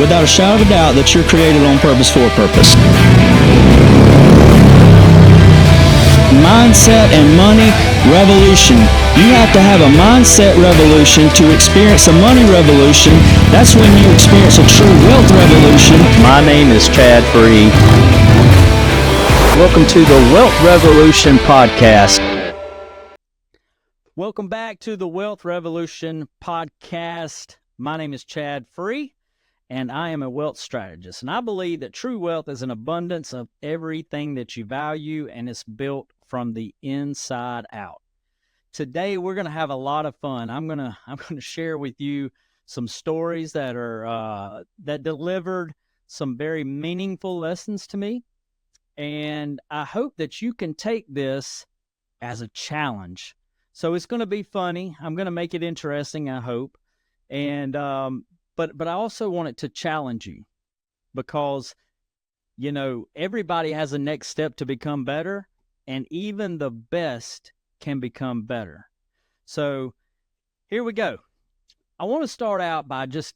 without a shadow of a doubt that you're created on purpose for a purpose. Mindset and money revolution. You have to have a mindset revolution to experience a money revolution. That's when you experience a true wealth revolution. My name is Chad Free. Welcome to the Wealth Revolution podcast. Welcome back to the Wealth Revolution podcast. My name is Chad Free, and I am a wealth strategist. And I believe that true wealth is an abundance of everything that you value, and it's built from the inside out. Today, we're going to have a lot of fun. I'm going to share with you some stories that are that delivered some very meaningful lessons to me, and I hope that you can take this as a challenge. So it's going to be funny. I'm going to make it interesting, I hope. And but I also want it to challenge you, because you know everybody has a next step to become better, and even the best can become better. So here we go. I want to start out by just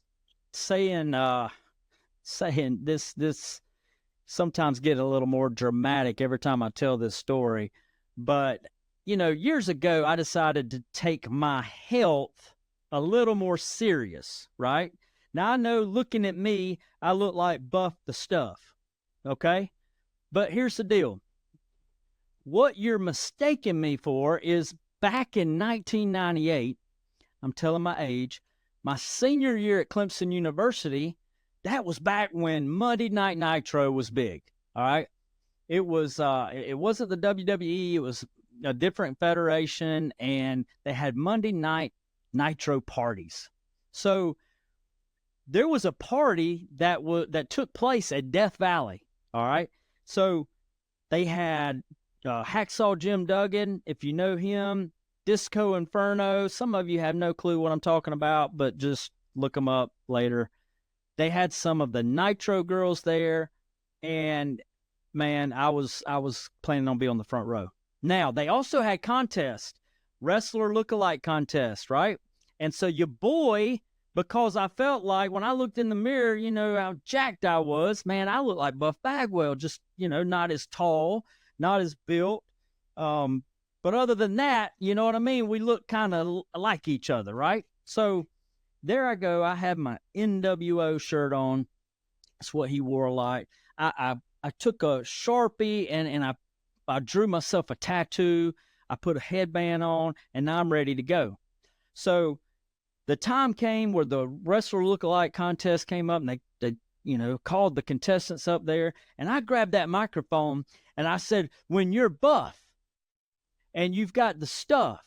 saying this sometimes get a little more dramatic every time I tell this story, but you know, years ago, I decided to take my health a little more serious, right? Now, I know looking at me, I look like Buff the Stuff, okay? But here's the deal. What you're mistaking me for is back in 1998, I'm telling my age, my senior year at Clemson University, that was back when Monday Night Nitro was big, all right? It was, it wasn't the WWE, it was a different federation, and they had Monday Night Nitro parties. So there was a party that took place at Death Valley. All right. So they had Hacksaw Jim Duggan, if you know him, Disco Inferno. Some of you have no clue what I'm talking about, but just look them up later. They had some of the Nitro girls there, and man, I was planning on being on the front row. Now, they also had contests, wrestler lookalike contests, right? And so your boy, because I felt like when I looked in the mirror, you know, how jacked I was, man, I looked like Buff Bagwell, just, you know, not as tall, not as built. But other than that, you know what I mean? We look kind of like each other, right? So there I go. I had my NWO shirt on. That's what he wore like. I took a Sharpie and I drew myself a tattoo. I put a headband on, and now I'm ready to go. So the time came where the wrestler lookalike contest came up, and they you know, called the contestants up there, and I grabbed that microphone and I said, when you're buff and you've got the stuff,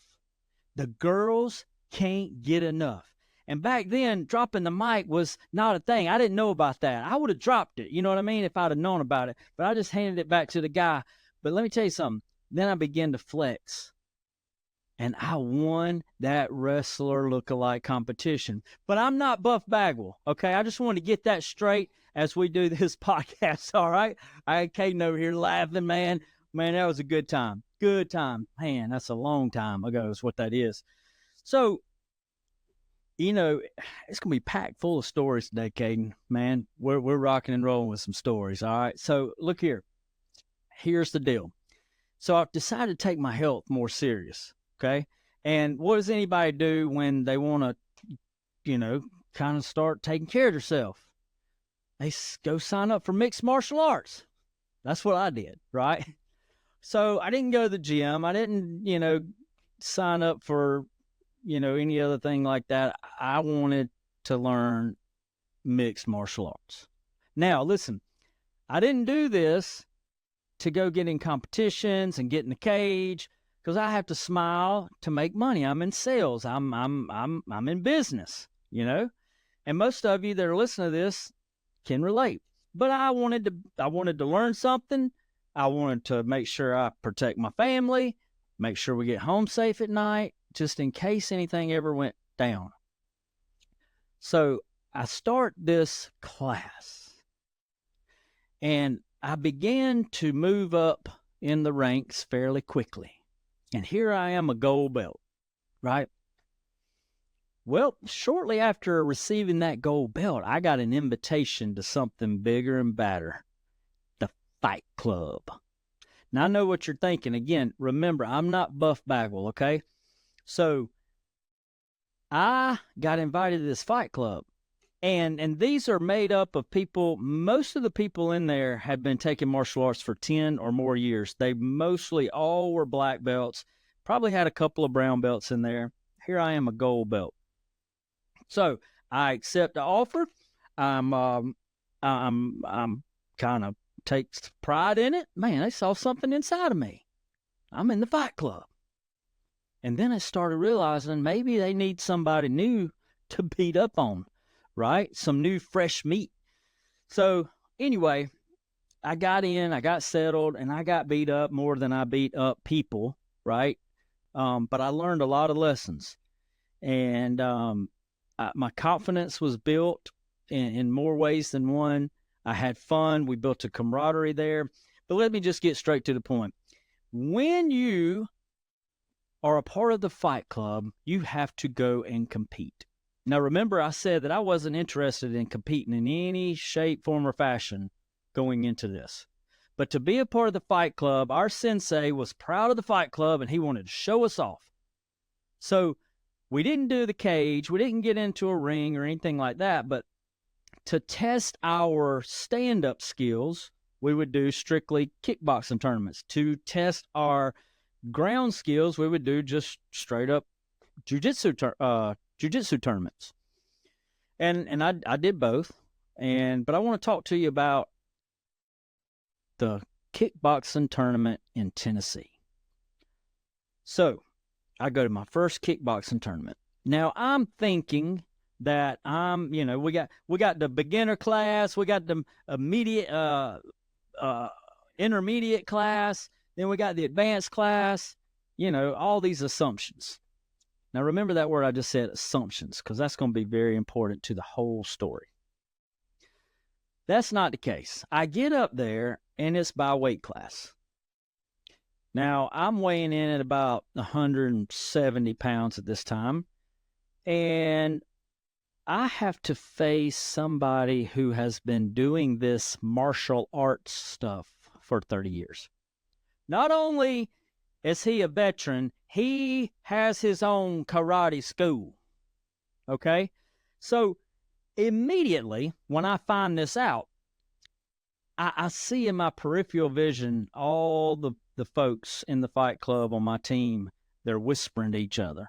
the girls can't get enough. And back then, dropping the mic was not a thing. I didn't know about that. I would have dropped it, you know what I mean, if I'd have known about it. But I just handed it back to the guy. But let me tell you something. Then I began to flex. And I won that wrestler lookalike competition. But I'm not Buff Bagwell, okay? I just want to get that straight as we do this podcast, all right? I had Caden over here laughing, man. Man, that was a good time. Good time. Man, that's a long time ago is what that is. So, you know, it's going to be packed full of stories today, Caden. Man, we're rocking and rolling with some stories, all right? So, look here. Here's the deal. So, I've decided to take my health more serious, okay? And what does anybody do when they want to, you know, kind of start taking care of themselves? They go sign up for mixed martial arts. That's what I did, right? So, I didn't go to the gym. I didn't, you know, sign up for, you know, any other thing like that. I wanted to learn mixed martial arts. Now, listen, I didn't do this to go get in competitions and get in the cage, because I have to smile to make money. I'm in sales. I'm in business, you know, and most of you that are listening to this can relate. But I wanted to learn something. I wanted to make sure I protect my family, make sure we get home safe at night, just in case anything ever went down. So I start this class, and I began to move up in the ranks fairly quickly. And here I am, a gold belt, right? Well, shortly after receiving that gold belt, I got an invitation to something bigger and badder, the Fight Club. Now, I know what you're thinking. Again, remember, I'm not Buff Bagwell, okay? So I got invited to this Fight Club. And these are made up of people. Most of the people in there have been taking martial arts for 10 or more years. They mostly all were black belts, probably had a couple of brown belts in there. Here I am, a gold belt. So I accept the offer. I'm kind of takes pride in it. Man, they saw something inside of me. I'm in the Fight Club. And then I started realizing maybe they need somebody new to beat up on, right? Some new fresh meat. So anyway, I got in, I got settled, and I got beat up more than I beat up people, right? But I learned a lot of lessons. And my confidence was built in more ways than one. I had fun. We built a camaraderie there. But let me just get straight to the point. When you are a part of the Fight Club, you have to go and compete. Now, remember, I said that I wasn't interested in competing in any shape, form, or fashion going into this. But to be a part of the Fight Club, our sensei was proud of the Fight Club, and he wanted to show us off. So we didn't do the cage. We didn't get into a ring or anything like that. But to test our stand-up skills, we would do strictly kickboxing tournaments. To test our ground skills, we would do just straight-up jiu-jitsu tournaments. And I did both. But I want to talk to you about the kickboxing tournament in Tennessee. So I go to my first kickboxing tournament. Now I'm thinking that we got the beginner class, we got the intermediate class, then we got the advanced class, all these assumptions. Now remember that word I just said, assumptions, because that's going to be very important to the whole story. That's not the case. I get up there and it's by weight class. Now I'm weighing in at about 170 pounds at this time, and I have to face somebody who has been doing this martial arts stuff for 30 years. Not only is he a veteran, he has his own karate school. Okay? So immediately when I find this out, I see in my peripheral vision all the folks in the Fight Club on my team, they're whispering to each other.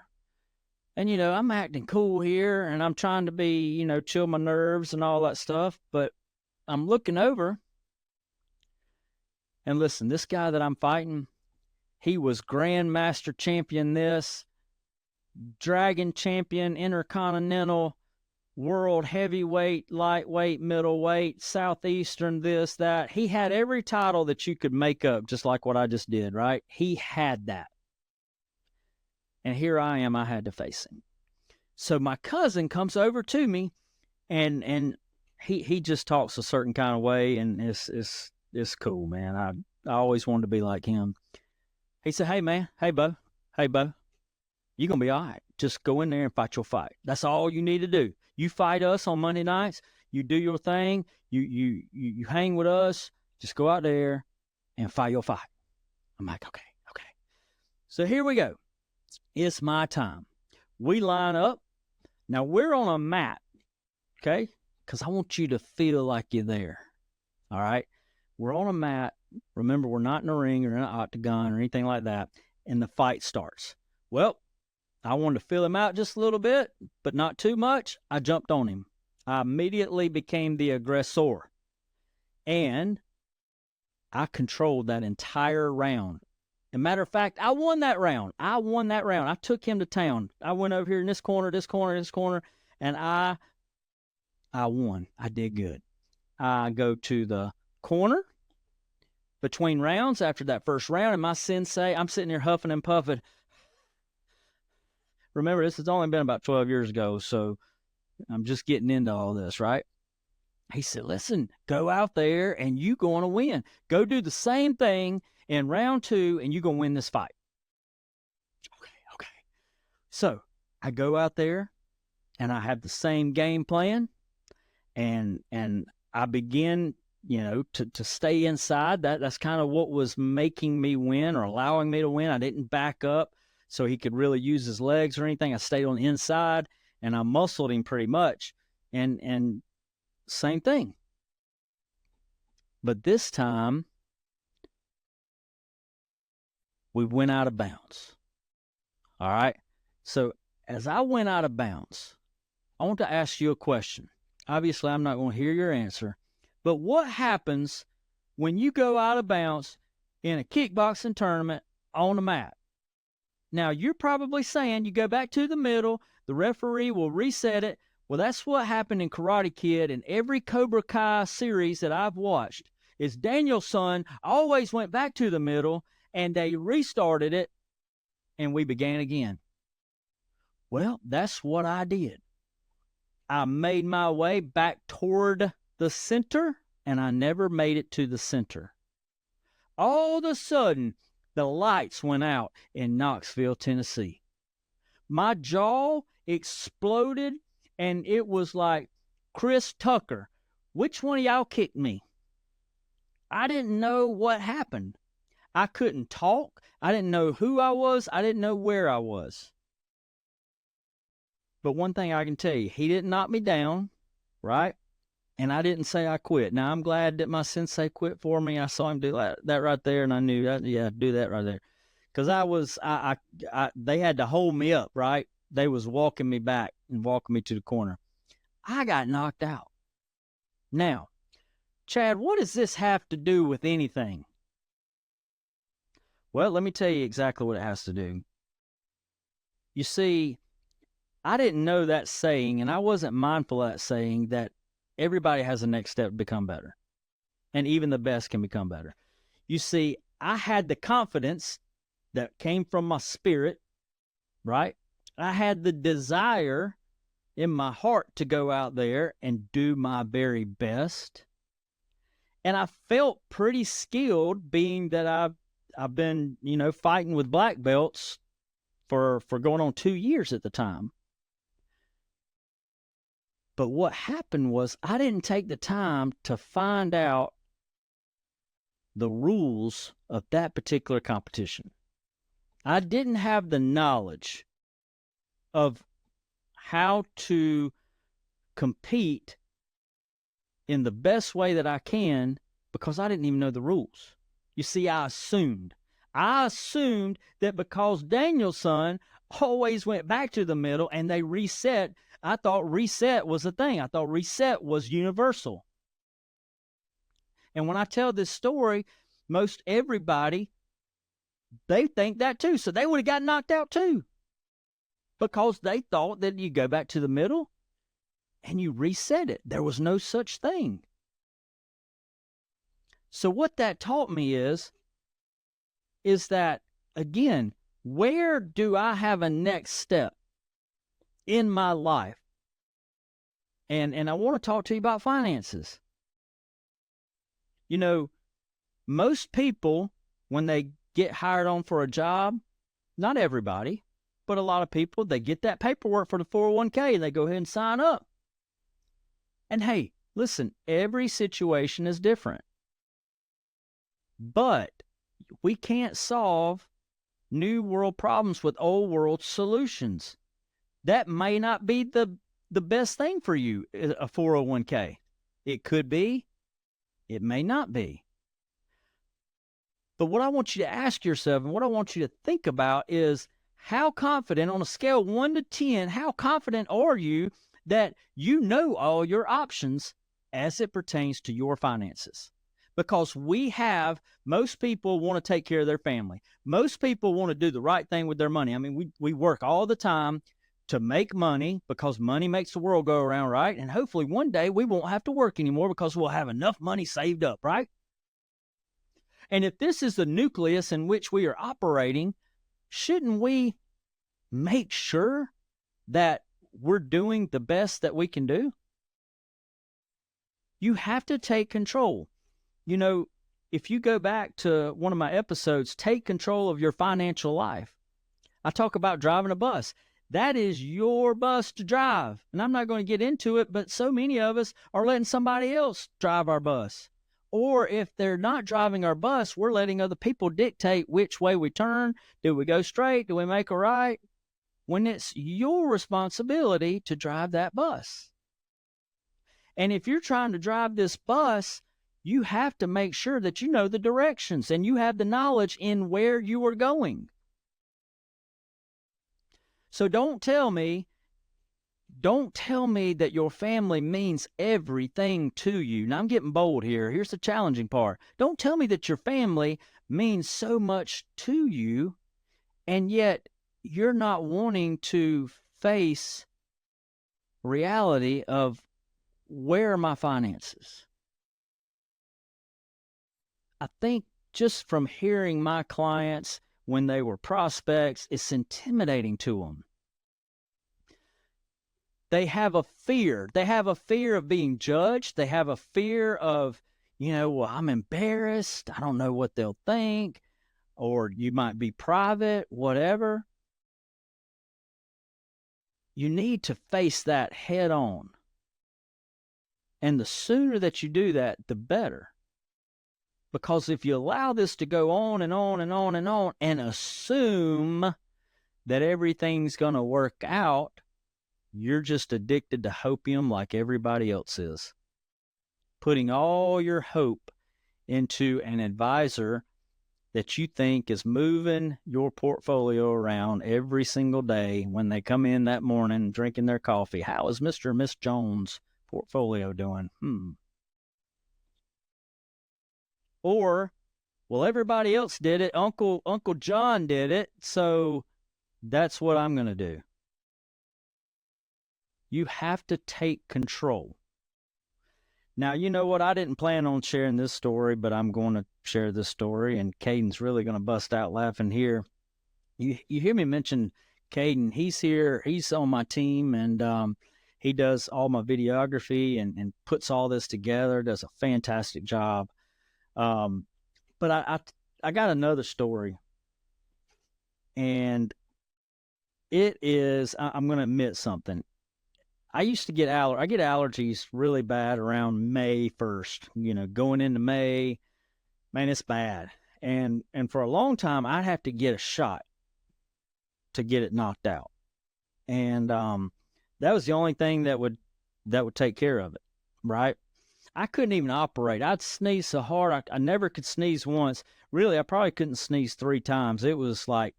And, I'm acting cool here, and I'm trying to be, chill my nerves and all that stuff. But I'm looking over, and listen, this guy that I'm fighting, he was Grandmaster Champion this, Dragon Champion, Intercontinental, World Heavyweight, Lightweight, Middleweight, Southeastern, this, that. He had every title that you could make up, just like what I just did, right? He had that. And here I am, I had to face him. So my cousin comes over to me, and he just talks a certain kind of way, and it's cool, man. I always wanted to be like him. He said, hey, man, hey, Bo, you're going to be all right. Just go in there and fight your fight. That's all you need to do. You fight us on Monday nights. You do your thing. You hang with us. Just go out there and fight your fight. I'm like, okay. So here we go. It's my time. We line up. Now, we're on a mat, okay? Because I want you to feel like you're there, all right? We're on a mat. Remember, we're not in a ring or in an octagon or anything like that, and the fight starts. Well, I wanted to feel him out just a little bit, but not too much. I jumped on him. I immediately became the aggressor, and I controlled that entire round. As a matter of fact, I won that round. I took him to town. I went over here in this corner, and I won. I did good. I go to the corner between rounds after that first round, and my sensei, I'm sitting here huffing and puffing. Remember, this has only been about 12 years ago, so I'm just getting into all this, right? He said, listen, go out there, and you're going to win. Go do the same thing in round 2, and you're going to win this fight. Okay. So I go out there, and I have the same game plan, and I begin, to stay inside. That's kind of what was making me win or allowing me to win. I didn't back up so he could really use his legs or anything. I stayed on the inside, and I muscled him pretty much, and same thing. But this time, we went out of bounds. All right? So as I went out of bounds, I want to ask you a question. Obviously, I'm not going to hear your answer. But what happens when you go out of bounds in a kickboxing tournament on the mat? Now, you're probably saying you go back to the middle, the referee will reset it. Well, that's what happened in Karate Kid and every Cobra Kai series that I've watched. Is Daniel-san always went back to the middle, and they restarted it, and we began again. Well, that's what I did. I made my way back toward the center, and I never made it to the center. All of a sudden, the lights went out in Knoxville, Tennessee. My jaw exploded, and it was like, Chris Tucker, which one of y'all kicked me? I didn't know what happened. I couldn't talk. I didn't know who I was. I didn't know where I was. But one thing I can tell you, he didn't knock me down, right? And I didn't say I quit. Now, I'm glad that my sensei quit for me. I saw him do that right there, and I knew that, yeah, do that right there. Because they had to hold me up, right? They was walking me back and walking me to the corner. I got knocked out. Now, Chad, what does this have to do with anything? Well, let me tell you exactly what it has to do. You see, I didn't know that saying, and I wasn't mindful of that saying, that everybody has a next step to become better. And even the best can become better. You see, I had the confidence that came from my spirit, right? I had the desire in my heart to go out there and do my very best. And I felt pretty skilled, being that I've been, fighting with black belts for going on 2 years at the time. But what happened was I didn't take the time to find out the rules of that particular competition. I didn't have the knowledge of how to compete in the best way that I can, because I didn't even know the rules. You see, I assumed that because Daniel-san always went back to the middle and they reset, I thought reset was a thing. I thought reset was universal. And when I tell this story, most everybody, they think that too. So they would have got knocked out too, because they thought that you go back to the middle and you reset it. There was no such thing. So what that taught me is that, again, where do I have a next step in my life? And I want to talk to you about finances. Most people, when they get hired on for a job, not everybody, but a lot of people, they get that paperwork for the 401k and they go ahead and sign up. And hey, listen, every situation is different. But we can't solve new world problems with old world solutions. That may not be the best thing for you, a 401k. It could be. It may not be. But what I want you to ask yourself and what I want you to think about is, how confident, on a scale of 1 to 10, how confident are you that you know all your options as it pertains to your finances? Because most people want to take care of their family. Most people want to do the right thing with their money. I mean, we work all the time to make money, because money makes the world go around, right? And hopefully one day we won't have to work anymore because we'll have enough money saved up, right? And if this is the nucleus in which we are operating, shouldn't we make sure that we're doing the best that we can do? You have to take control. If you go back to one of my episodes, Take Control of Your Financial Life, I talk about driving a bus. That is your bus to drive. And I'm not going to get into it, but so many of us are letting somebody else drive our bus. Or if they're not driving our bus, we're letting other people dictate which way we turn. Do we go straight? Do we make a right? When it's your responsibility to drive that bus. And if you're trying to drive this bus, you have to make sure that you know the directions and you have the knowledge in where you are going. So don't tell me that your family means everything to you. Now I'm getting bold here. Here's the challenging part. Don't tell me that your family means so much to you, and yet you're not wanting to face reality of where are my finances. I think just from hearing my clients when they were prospects, it's intimidating to them. They have a fear. They have a fear of being judged. They have a fear of, well, I'm embarrassed. I don't know what they'll think. Or you might be private, whatever. You need to face that head on. And the sooner that you do that, the better. Because if you allow this to go on and on and on and on and assume that everything's going to work out, you're just addicted to hopium like everybody else is. Putting all your hope into an advisor that you think is moving your portfolio around every single day when they come in that morning drinking their coffee. How is Mr. and Miss Jones' portfolio doing? Or, well, everybody else did it. Uncle John did it, so that's what I'm going to do. You have to take control. Now, you know what? I didn't plan on sharing this story, but I'm going to share this story, and Caden's really going to bust out laughing here. You hear me mention Caden. He's here. He's on my team, and he does all my videography and puts all this together, does a fantastic job. But I got another story, and it is, I'm going to admit something. I used to get allergies really bad around May 1st, going into May, man, it's bad. And for a long time, I'd have to get a shot to get it knocked out. And, that was the only thing that would take care of it. Right. I couldn't even operate. I'd sneeze so hard. I never could sneeze once. Really, I probably couldn't sneeze 3 times. It was like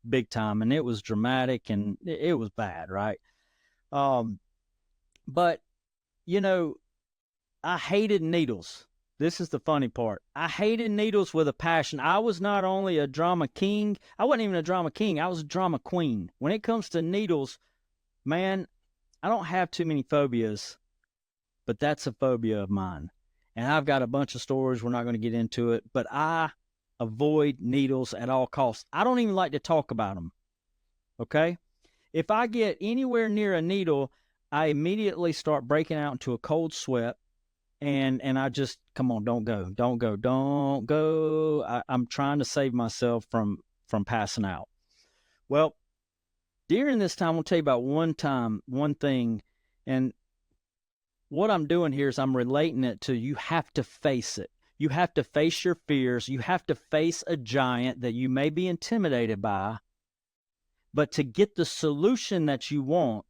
big time, and it was dramatic, and it was bad. Right. But, I hated needles. This is the funny part. I hated needles with a passion. I was not only a drama king. I wasn't even a drama king. I was a drama queen. When it comes to needles, man, I don't have too many phobias, but that's a phobia of mine. And I've got a bunch of stories. We're not going to get into it, but I avoid needles at all costs. I don't even like to talk about them. Okay? If I get anywhere near a needle, I immediately start breaking out into a cold sweat, and I just, come on, don't go. I'm trying to save myself from passing out. Well, during this time, I'll tell you about one thing, and what I'm doing here is I'm relating it to you have to face it. You have to face your fears. You have to face a giant that you may be intimidated by, but to get the solution that you want,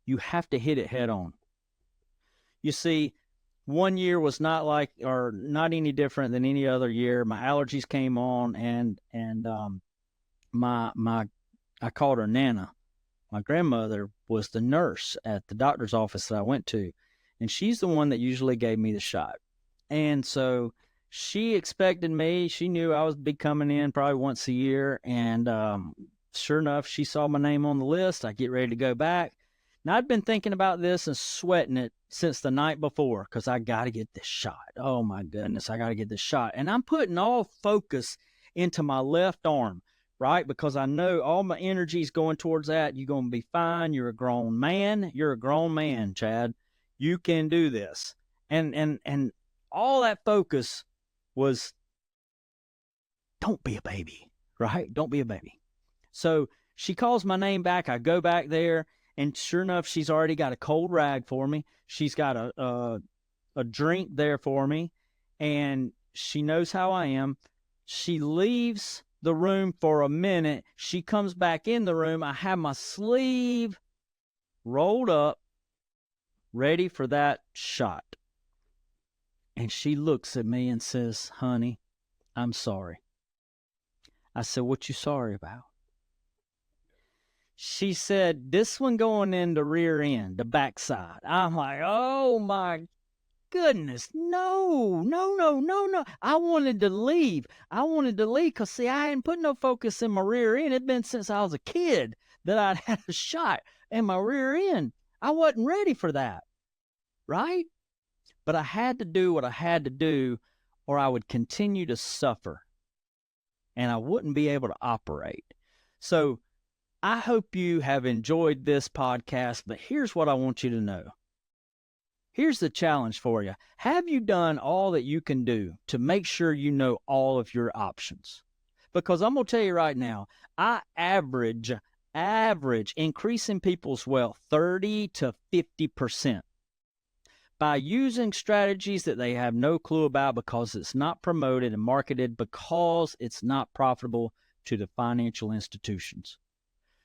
you have to hit it head on. You see, one year was not any different than any other year. My allergies came on, and I called her Nana. My grandmother was the nurse at the doctor's office that I went to, and she's the one that usually gave me the shot. And so she expected me. She knew I would be coming in probably once a year, and sure enough, she saw my name on the list. I get ready to go back. Now, I'd been thinking about this and sweating it since the night before because I got to get this shot. Oh, my goodness, I got to get this shot. And I'm putting all focus into my left arm, right? Because I know all my energy is going towards that. You're going to be fine. You're a grown man. You're a grown man, Chad. You can do this. And all that focus was, don't be a baby, right? Don't be a baby. So She calls my name back. I go back there, and sure enough, she's already got a cold rag for me. She's got a drink there for me, and she knows how I am. She leaves the room for a minute. She comes back in the room. I have my sleeve rolled up, ready for that shot. And she looks at me and says, "Honey, I'm sorry." I said, "What you sorry about?" She said, "This one going in the rear end, the backside." I'm like, "Oh my goodness, no, no, no, no, no." I wanted to leave. I wanted to leave because, see, I hadn't put no focus in my rear end. It'd been since I was a kid that I'd had a shot in my rear end. I wasn't ready for that, right? But I had to do what I had to do, or I would continue to suffer, and I wouldn't be able to operate. So I hope you have enjoyed this podcast, but here's what I want you to know. Here's the challenge for you. Have you done all that you can do to make sure you know all of your options? Because I'm going to tell you right now, I average increasing people's wealth 30 to 50% by using strategies that they have no clue about because it's not promoted and marketed, because it's not profitable to the financial institutions.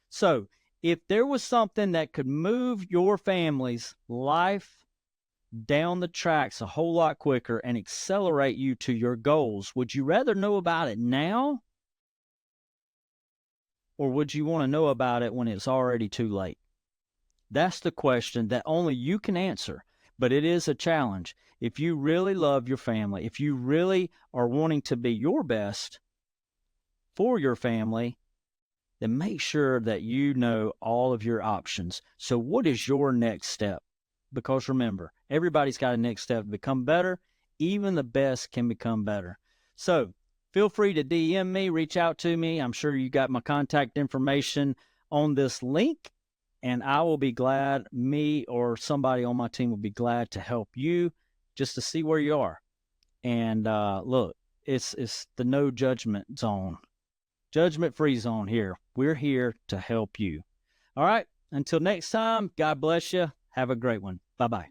So if there was something that could move your family's life down the tracks a whole lot quicker and accelerate you to your goals, would you rather know about it now, or would you want to know about it when it's already too late? That's the question that only you can answer, but it is a challenge. If you really love your family, if you really are wanting to be your best for your family, then make sure that you know all of your options. So what is your next step? Because remember, everybody's got a next step to become better. Even the best can become better. So feel free to DM me, reach out to me. I'm sure you got my contact information on this link, and I will be glad, me or somebody on my team will be glad to help you just to see where you are. And look, it's the no judgment zone. Judgment-free zone here. We're here to help you. All right. Until next time, God bless you. Have a great one. Bye-bye.